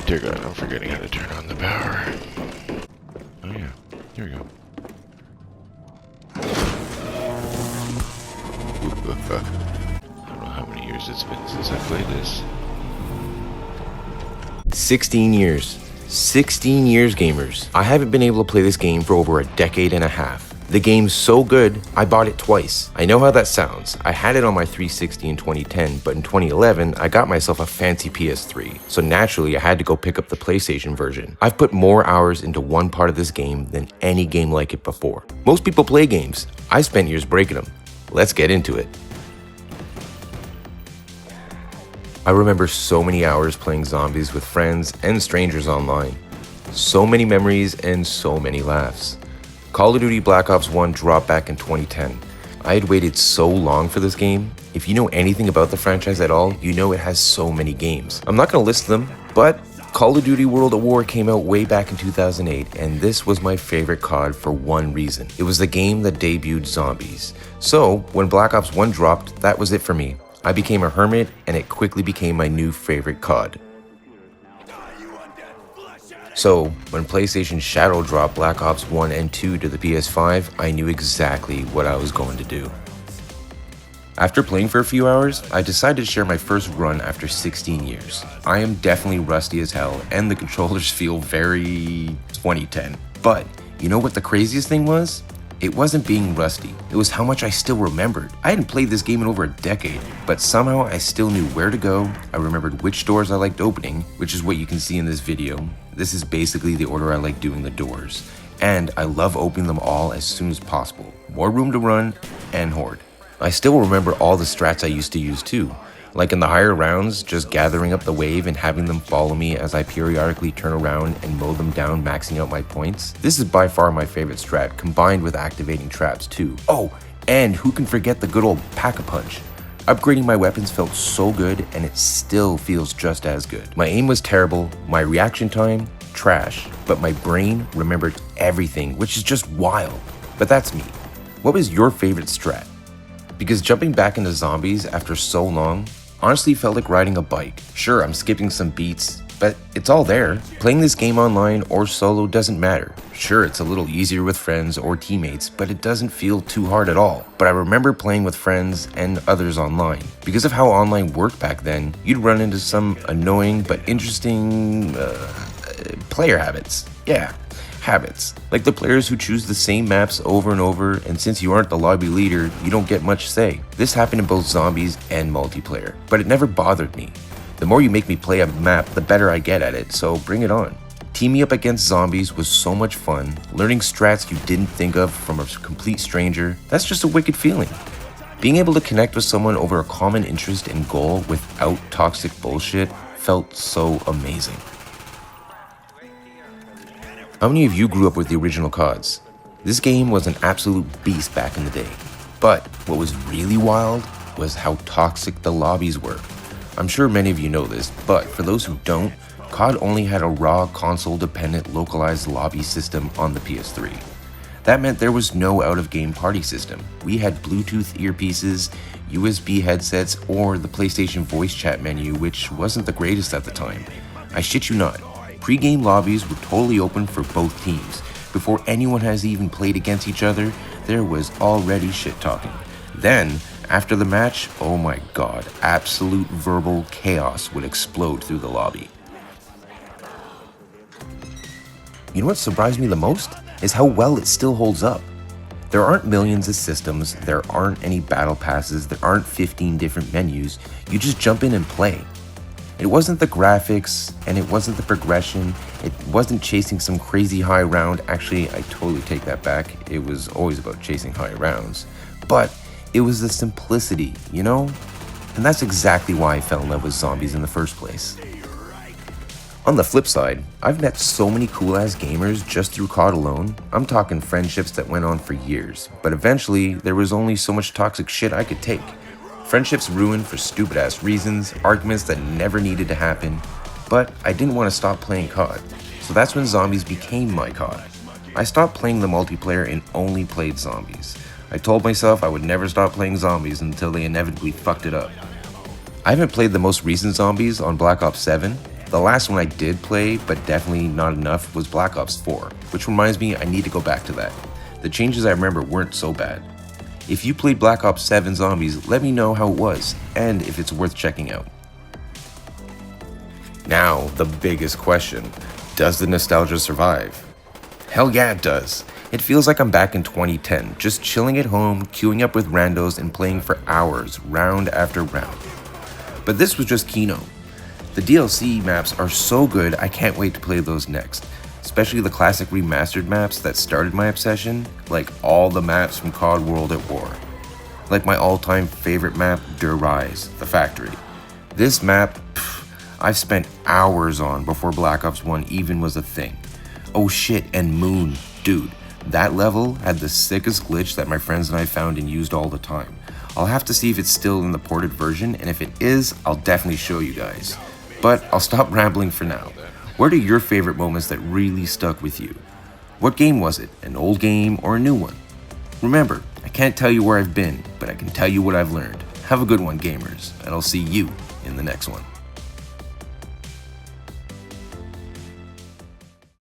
Dear God, I'm forgetting how to turn on the power. Oh yeah, here we go. I don't know how many years it's been since I played this. 16 years. 16 years, gamers. I haven't been able to play this game for over a decade and a half. The game's so good, I bought it twice. I know how that sounds. I had it on my 360 in 2010, but in 2011, I got myself a fancy PS3. So naturally, I had to go pick up the PlayStation version. I've put more hours into one part of this game than any game like it before. Most people play games. I spent years breaking them. Let's get into it. I remember so many hours playing zombies with friends and strangers online. So many memories and so many laughs. Call of Duty Black Ops 1 dropped back in 2010. I had waited so long for this game. If you know anything about the franchise at all, you know it has so many games. I'm not going to list them, but Call of Duty World at War came out way back in 2008, and this was my favorite COD for one reason. It was the game that debuted zombies. So, when Black Ops 1 dropped, that was it for me. I became a hermit, and it quickly became my new favorite COD. So, when PlayStation Shadow dropped Black Ops 1 and 2 to the PS5, I knew exactly what I was going to do. After playing for a few hours, I decided to share my first run after 16 years. I am definitely rusty as hell, and the controllers feel very 2010. But, you know what the craziest thing was? It wasn't being rusty, it was how much I still remembered. I hadn't played this game in over a decade, but somehow I still knew where to go. I remembered which doors I liked opening, which is what you can see in this video. This is basically the order I like doing the doors. And I love opening them all as soon as possible. More room to run and horde. I still remember all the strats I used to use too. Like in the higher rounds, just gathering up the wave and having them follow me as I periodically turn around and mow them down, maxing out my points. This is by far my favorite strat, combined with activating traps too. Oh, and who can forget the good old Pack-a-Punch? Upgrading my weapons felt so good, and it still feels just as good. My aim was terrible, my reaction time, trash, but my brain remembered everything, which is just wild. But that's me. What was your favorite strat? Because jumping back into zombies after so long honestly felt like riding a bike. Sure, I'm skipping some beats, but it's all there. Playing this game online or solo doesn't matter. Sure, it's a little easier with friends or teammates, but it doesn't feel too hard at all. But I remember playing with friends and others online. Because of how online worked back then, you'd run into some annoying but interesting player habits. Yeah. Habits, like the players who choose the same maps over and over, and since you aren't the lobby leader, you don't get much say. This happened in both zombies and multiplayer, but it never bothered me. The more you make me play a map, the better I get at it, so bring it on. Teaming up against zombies was so much fun. Learning strats you didn't think of from a complete stranger, that's just a wicked feeling. Being able to connect with someone over a common interest and goal without toxic bullshit felt so amazing. How many of you grew up with the original CODs? This game was an absolute beast back in the day. But what was really wild was how toxic the lobbies were. I'm sure many of you know this, but for those who don't, COD only had a raw console-dependent localized lobby system on the PS3. That meant there was no out-of-game party system. We had Bluetooth earpieces, USB headsets, or the PlayStation voice chat menu, which wasn't the greatest at the time. I shit you not. Pre-game lobbies were totally open for both teams. Before anyone has even played against each other, there was already shit-talking. Then, after the match, oh my god, absolute verbal chaos would explode through the lobby. You know what surprised me the most? Is how well it still holds up. There aren't millions of systems, there aren't any battle passes, there aren't 15 different menus. You just jump in and play. It wasn't the graphics, and it wasn't the progression, it wasn't chasing some crazy high round. Actually, I totally take that back. It was always about chasing high rounds. But it was the simplicity, you know? And that's exactly why I fell in love with zombies in the first place. On the flip side, I've met so many cool-ass gamers just through COD alone. I'm talking friendships that went on for years, but eventually there was only so much toxic shit I could take. Friendships ruined for stupid-ass reasons, arguments that never needed to happen, but I didn't want to stop playing COD, so that's when zombies became my COD. I stopped playing the multiplayer and only played zombies. I told myself I would never stop playing zombies until they inevitably fucked it up. I haven't played the most recent zombies on Black Ops 7, The last one I did play, but definitely not enough, was Black Ops 4, which reminds me I need to go back to that. The changes I remember weren't so bad. If you played Black Ops 7 Zombies, let me know how it was, and if it's worth checking out. Now, the biggest question. Does the nostalgia survive? Hell yeah, it does. It feels like I'm back in 2010, just chilling at home, queuing up with randos and playing for hours, round after round. But this was just Kino. The DLC maps are so good, I can't wait to play those next. Especially the classic remastered maps that started my obsession, like all the maps from COD World at War. Like my all-time favorite map, Der Rise, the factory. This map, I've spent hours on before Black Ops 1 even was a thing. Oh shit, and Moon, dude. That level had the sickest glitch that my friends and I found and used all the time. I'll have to see if it's still in the ported version, and if it is, I'll definitely show you guys. But I'll stop rambling for now. What are your favorite moments that really stuck with you? What game was it? An old game or a new one? Remember, I can't tell you where I've been, but I can tell you what I've learned. Have a good one, gamers, and I'll see you in the next one.